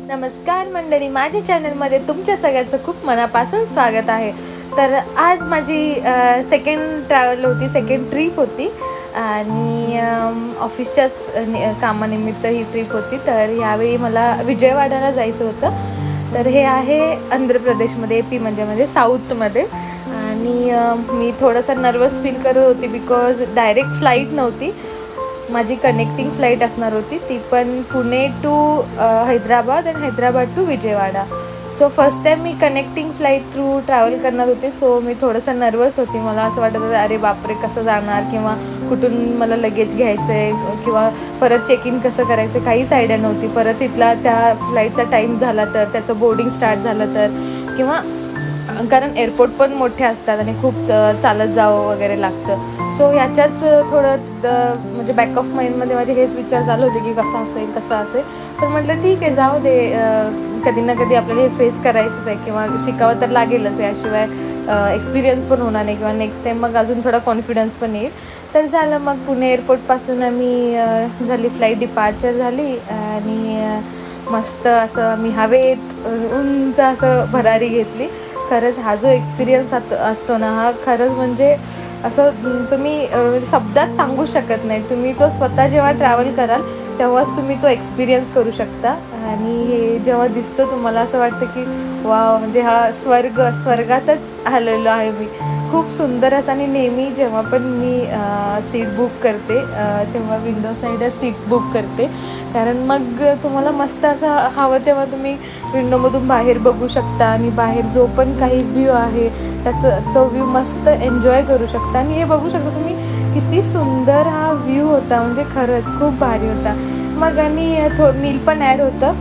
नमस्कार मंडळी, माझ्या चॅनलमध्ये तुमच्या सगळ्यांचं खूप मनापासून स्वागत आहे। तर आज माझी सेकंड ट्रॅव्हल होती, सेकंड ट्रिप होती आणि ऑफिसच्याच कामानिमित्त ही ट्रिप होती। तर यावेळी मला विजयवाडाला जायचं होतं। तर हे आहे आंध्र प्रदेशमध्ये, AP म्हणजे साऊथमध्ये। आणि मी थोडंसं नर्वस फील करत होती बिकॉज डायरेक्ट फ्लाईट नव्हती, माझी कनेक्टिंग फ्लाईट असणार होती, ती पण पुणे टू हैदराबाद आणि Hyderabad to Vijayawada. So first time मी कनेक्टिंग फ्लाईट थ्रू ट्रॅव्हल करणार होते। सो मी थोडंसं नर्वस होती, मला असं वाटत होतं अरे बापरे कसं जाणार, किंवा कुठून मला लगेज घ्यायचं आहे, किंवा परत चेक इन कसं करायचं, काहीच आयडिया नव्हती। परत तिथला त्या फ्लाईटचा टाईम झाला तर, त्याचं बोर्डिंग स्टार्ट झालं तर, किंवा कारण एअरपोर्ट पण मोठे असतात आणि खूप चालत जावं वगैरे लागतं। सो याच्याच थोडं म्हणजे बॅक ऑफ माइंडमध्ये माझे हेच विचार चालू होते की कसं असेल। पण म्हटलं ठीक आहे, जाऊ दे, कधी ना कधी आपल्याला हे फेस करायचंच आहे, किंवा शिकावं तर लागेलच, याशिवाय एक्सपिरियन्स पण होणार नाही, किंवा नेक्स्ट टाईम मग अजून थोडा कॉन्फिडन्स पण येईल। तर झालं, मग पुणे एअरपोर्टपासून आम्ही झाली फ्लाईट डिपार्चर झाली आणि मस्त असं आम्ही हवेत उंच असं भरारी घेतली। खरंच हा जो एक्सपिरियन्स असतो ना, हा खरंच म्हणजे असं तुम्ही शब्दात सांगू शकत नाही। तुम्ही तो स्वतः जेव्हा ट्रॅव्हल कराल तेव्हाच तुम्ही तो एक्सपिरियन्स करू शकता। आणि हे जेव्हा दिसतं तुम्हाला असं वाटतं की वाव, म्हणजे हा स्वर्गातच आलेलो आहे मी। खूप सुंदर असं, आणि नेहमी जेव्हा पण मी सीट बुक करते तेव्हा विंडो साईडच सीट बुक करते, कारण मग तुम्हाला मस्त असं हवं तेव्हा तुम्ही विंडोमधून बाहेर बघू शकता, आणि बाहेर जो पण काही व्ह्यू आहे तो व्ह्यू मस्त एन्जॉय करू शकता। आणि हे बघू शकता तुम्ही किती सुंदर हा व्ह्यू होता, म्हणजे खरंच खूप भारी होता। मग आणि मील पण ॲड होतं,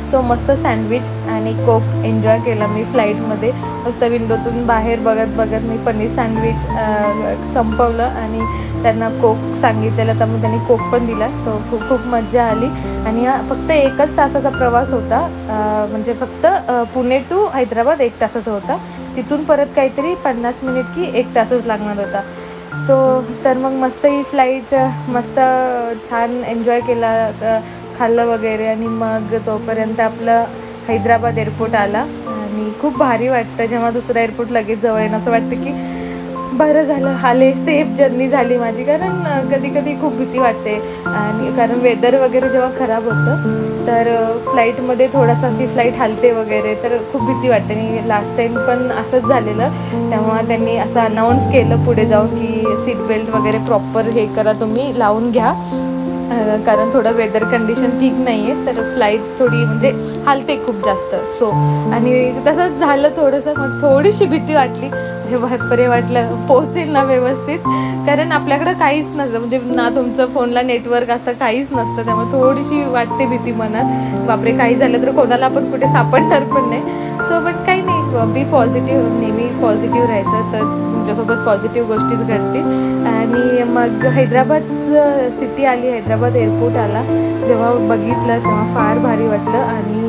सो मस्त सँडविच आणि कोक एन्जॉय केलं मी फ्लाईटमध्ये। मस्त विंडोतून बाहेर बघत मी पनीर सँडविच संपवलं आणि त्यांना कोक सांगितलेलं, तर मग त्यांनी कोक पण दिला, तो खूप मजा आली। आणि हा फक्त 1 तासाचा प्रवास होता, म्हणजे फक्त पुणे टू हैदराबाद 1 तासाचा होता, तिथून परत काहीतरी 50 मिनिट की 1 तासच लागणार होता। तर मग मस्त ही फ्लाईट मस्त छान एन्जॉय केला, खाल्लं वगैरे, आणि मग तोपर्यंत आपलं हैदराबाद एअरपोर्ट आला। आणि खूप भारी वाटतं जेव्हा दुसरा एअरपोर्ट लगेच जवळ येणं, असं वाटतं की बरं झालं आले, सेफ जर्नी झाली माझी। कारण कधी खूप भीती वाटते, आणि कारण वेदर वगैरे जेव्हा खराब होतं तर फ्लाईटमध्ये थोडंसं अशी फ्लाईट हलते वगैरे, तर खूप भीती वाटते। आणि लास्ट टाईम पण असंच झालेलं, तेव्हा त्यांनी असं अनाऊन्स केलं पुढे जाऊन की सीट बेल्ट वगैरे प्रॉपर हे करा, तुम्ही लावून घ्या, कारण थोडं वेदर कंडिशन ठीक नाही आहे, तर फ्लाईट थोडी म्हणजे हलते खूप जास्त। सो आणि तसंच झालं थोडंसं, मग थोडीशी भीती वाटली, बापरे वाटलं पोहोचेल ना व्यवस्थित, कारण आपल्याकडं काहीच नसतं, म्हणजे ना तुमचं फोनला नेटवर्क असतं, काहीच नसतं, त्यामुळे थोडीशी वाटते भीती मनात, बापरे काही झालं तर कोणाला आपण कुठे सापडणार पण नाही। सो बट काही नाही, बी पॉझिटिव्ह, नेहमी पॉझिटिव्ह राहायचं, तर तुमच्यासोबत पॉझिटिव्ह गोष्टीच घडतील। आणि मग हैदराबाद सिटी आली, हैदराबाद एअरपोर्ट आला, जेव्हा बघितलं तेव्हा फार भारी वाटलं। आणि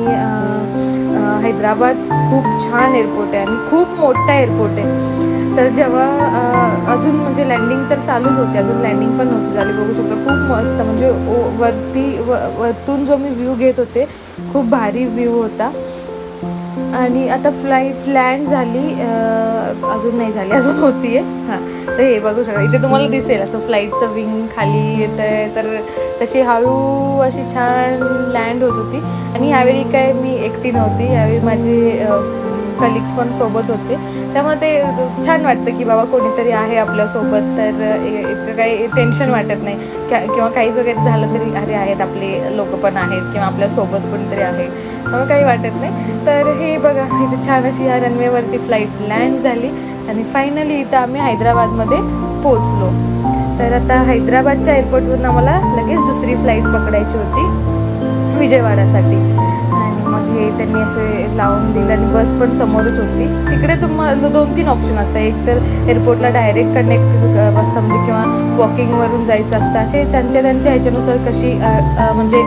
हैदराबाद खूप छान एअरपोर्ट आहे आणि खूप मोठा एअरपोर्ट आहे। तर जेव्हा अजून म्हणजे लँडिंग तर चालूच होती, अजून लँडिंग पण नव्हती झाली, बघू शकता खूप मस्त, म्हणजे वरतून जो मी व्ह्यू घेत होते, खूप भारी व्ह्यू होता। आणि आता फ्लाईट लँड झाली, अजून नाही झाली, अजून होती आहे। हां, तर हे बघू शकता, इथे तुम्हाला दिसेल असं फ्लाईटचं विंग खाली येतं आहे, तर तशी हळू अशी छान लँड होत होती। आणि ह्यावेळी काय मी एकटी नव्हती, यावेळी माझे कलिग्स पण सोबत होते, त्यामुळे ते छान वाटतं की बाबा कोणीतरी आहे आपल्यासोबत, तर इतकं काही टेन्शन वाटत नाही, किंवा काहीच वगैरे झालं तरी अरे आहेत आपले लोक पण आहेत, किंवा आपल्यासोबत कोणीतरी आहे, मग काही वाटत नाही। तर हे बघा, इथे छान अशी या रनवेवरती फ्लाईट लँड झाली, आणि फायनली इथं आम्ही हैदराबादमध्ये पोचलो। तर आता हैदराबादच्या एअरपोर्टवरून आम्हाला लगेच दुसरी फ्लाईट पकडायची होती विजयवाडासाठी। आणि मग हे त्यांनी असे लावून दिले, आणि बस पण समोरच होती। तिकडे तुम्हाला 2-3 ऑप्शन असतात, एक तर एअरपोर्टला डायरेक्ट कनेक्ट असतं, म्हणजे किंवा वॉकिंगवरून जायचं असतं, असे त्यांच्या ह्याच्यानुसार कशी म्हणजे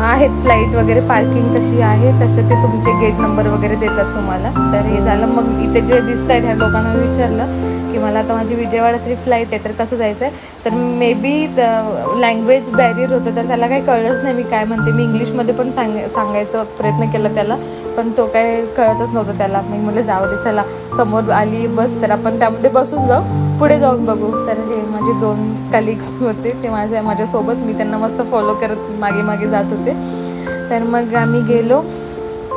आहेत फ्लाईट वगैरे, पार्किंग कशी आहे तसं ते तुमचे गेट नंबर वगैरे देतात तुम्हाला। तर हे झालं, मग इथे जे दिसत आहेत ह्या लोकांना विचारलं की मला आता माझी विजयवाडाची फ्लाईट आहे तर कसं जायचं आहे. तर मे बी लँग्वेज बॅरियर होतं तर त्याला काही कळलंच नाही मी काय म्हणते. मी इंग्लिशमध्ये पण सांगायचा प्रयत्न केला त्याला, पण तो काय कळतच नव्हतं त्याला. मी म्हटलं जाऊ दे, चला समोर आली बस तर आपण त्यामध्ये बसून जाऊ, पुढे जाऊन बघू. तर हे माझे 2 कलिग्स होते, ते माझ्यासोबत, मी त्यांना मस्त फॉलो करत मागे मागे जात होते. तर मग आम्ही गेलो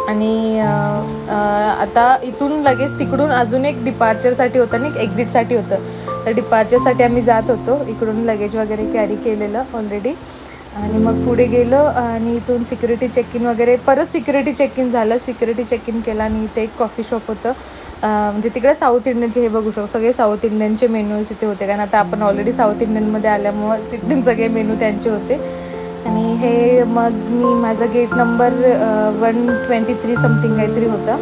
आणि आता इथून लगेच तिकडून अजून एक डिपार्चरसाठी होतं आणि एक एक्झिटसाठी होतं. तर डिपार्चरसाठी आम्ही जात होतो, इकडून लगेज वगैरे कॅरी केलेलं ऑलरेडी. आणि मग पुढे गेलो आणि इथून सिक्युरिटी चेक इन वगैरे, परत सिक्युरिटी चेक इन झालं. सिक्युरिटी चेक इन केला आणि इथे एक कॉफी शॉप होतं. म्हणजे तिकडे साऊथ इंडियनचे हे बघू शकतो, सगळे साऊथ इंडियनचे मेनूज तिथे होते, कारण आता आपण ऑलरेडी साऊथ इंडियनमध्ये आल्यामुळं तिथून सगळे मेनू त्यांचे होते. आणि हे मग मी माझा गेट नंबर 123 समथिंग काहीतरी होता.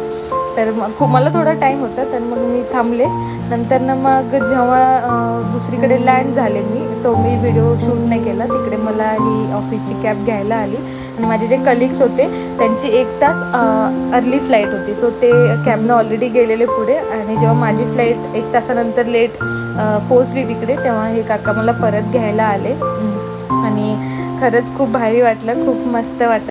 तर मग मला थोडा टाईम होता, तर मग मी थांबले. नंतर ना मग जेव्हा दुसरीकडे लँड झाले मी व्हिडिओ शूट नाही केला. तिकडे मला ही ऑफिसची कॅब घ्यायला आली आणि माझे जे कलिग्स होते त्यांची 1 तास अर्ली फ्लाईट होती. सो ते कॅबनं ऑलरेडी गेलेले पुढे. आणि जेव्हा माझी फ्लाईट 1 तासानंतर लेट पोचली तिकडे, तेव्हा हे काका मला परत घ्यायला आले. आणि खरंच खूप भारी वाटलं, खूप मस्त वाटलं.